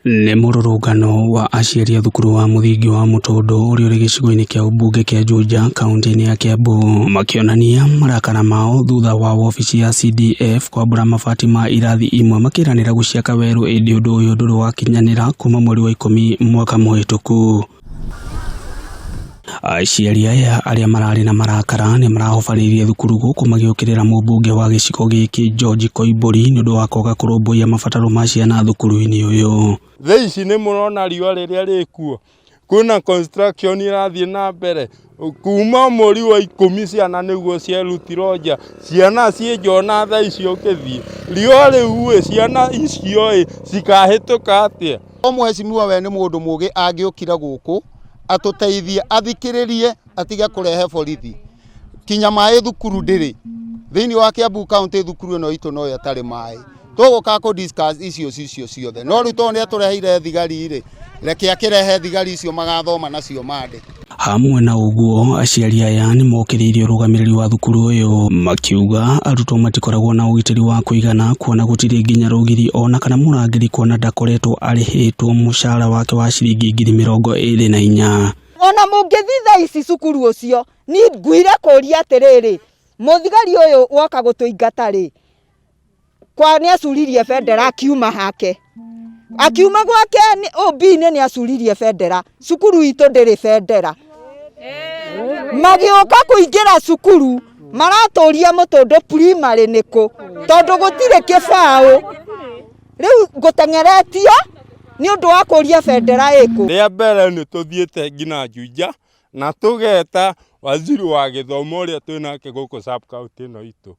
Nĩ mũrũrũngano wa aciari a thukuru wa mũthingi wa Mũtondo ũrĩa ũrĩ gĩcigo-inĩ kĩa ũmbunge kĩa Juja kaunti-inĩ ya Kiambu makĩonania marakara mao thutha wa wobici ya CDF kwambura mabati ma irathi imwe makĩranĩra gũciaka werũ ĩndĩ ũndũ ũyũ ndũrĩ wakinyanĩra kuma mweri wa 10 mwaka mũhĩtũku. Aciari aya arĩa mararĩ na marakara nĩ marahobanĩirie thukuru gũkũ magĩũkĩrĩra mũmbunge wa gĩcigo gĩkĩ George Koimbũri nĩ ũndũ wa kwaga kũrũmbũiya mabataro ma ciana thukuru-inĩ ũyũ. Thaa ici nĩ mũrona riũa rĩrĩa rĩkuo, kuna construction irathiĩ na mbere kuma mweri wa 10 ciana nĩguo cierutirwo nja, ciana ciĩnjona thaa ici ũkĩthiĩ riũa rĩu ciana icio cikahĩtũka atĩa? Mheshimiwa we nĩ mũndũ mũgĩ angĩũkira gũkũ atuteithie athikĩrĩrie atige kũrehe borithi kinya maĩ thukuru ndĩrĩ thĩinĩ wa Kiambu county thukuru ĩno itũ no yatarĩ maĩ tũgũka ku discuss icio ciothe no rĩu tondũ nĩatũreheire thigari rĩ reke akĩrehe thigari icio magathoma nacio mande. Hamwe na ũguo aciari aya nĩ mokĩrĩirie ũrũgamĩrĩri wa thukuru ũyũ makiuga arutwo matikoragwo na ũgitĩri wa kũigana kuona gũtirĩ nginya rũgiri ona kana mũrangĩri kuona ndakoretwo arĩhĩtwo mũcara wake wa ciringi 24,000. Ona mũngĩthiĩ thaa ici cukuru ũcio nĩ ngwire kũria atĩrĩrĩ mũthigari ũyũ woka gũtũingata rĩ kwa nĩ acuririe bendera akiuma hake akiuma gwake OB-inĩ nĩ acuririe bendera cukuru itũ ndĩrĩ bendera magĩũka kũingĩra cukuru maratũria Mũtondo primary nĩkũ tondũ gũtirĩ kĩbaũ rĩu gũtengeretio nĩ ũndũ wa kũria bendera ĩkũ. Rĩa mbere nĩ tũthiĩte nginya Juja na tũgeta waziri wa gĩthomo ũrĩa twĩnake gũkũ sub county ĩno itũ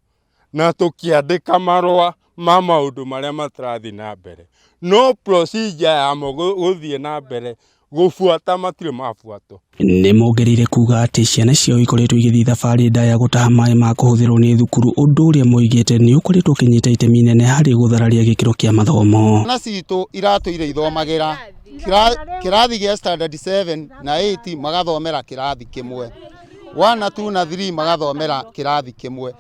na tũkĩandĩka marũa ma maũndũ marĩa matarathiĩ na mbere, no procedure ya gũthiĩ na mbere gũbuata matirĩ mabuatwo. Nĩ mongereire kuga atĩ ciana ciao ikoretwo igĩthiĩ thabarĩ ndaya gũtaha maĩ ma kũhũthĩrwo nĩ thukuru ũndũ ũrĩa moigĩte nĩ ũkoretwo ũkĩnyita itemi inene harĩ gũthararia gĩkĩro kĩa mathomo. Ciana citũ iratũire ithomagĩra kĩrathi gĩa standard 7 na 8 magathomera kĩrathi kĩmwe, 1 na 2 na 3 magathomera kĩrathi kĩmwe,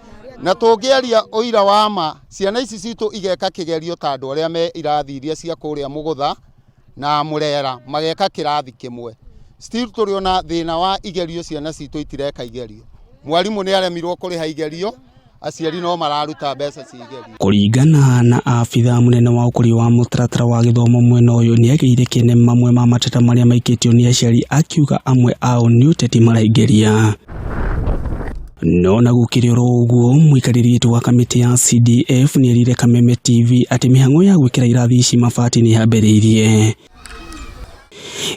na tũngĩaria ũira wa ma ciana ici citũ igeka kĩgerio ta andũ arĩa me irathi iria cia kũrĩa Mũgũtha na Mũrera mageka kĩrathi kĩmwe. Still tũrĩona thĩna wa igerio ciana citũ itireka igerio, mwarimũ nĩ aremirwo kũrĩha igerio, aciari no mararuta mbeca cia igerio. Kũringana na abitha mũnene wa ũkũria wa mũtaratara wa gĩthomo mwena ũyũ nĩ agĩire kĩene mamwe ma mateta marĩa maikĩtio nĩ aciari akiuga amwe ao nĩ ũteti maraingĩria. No na gũkĩrĩ oro ũguo mũikarĩri gĩtĩ wa kamĩtĩ ya CDF nĩ erire Kameme TV atĩ mĩhang'o ya gwĩkĩra irathi ici mabati nĩ yambĩrĩirie.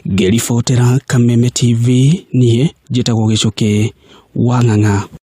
Ngĩribotera Kameme TV niĩ njĩtagwo Gĩcũkĩ wa Ng'ang'a.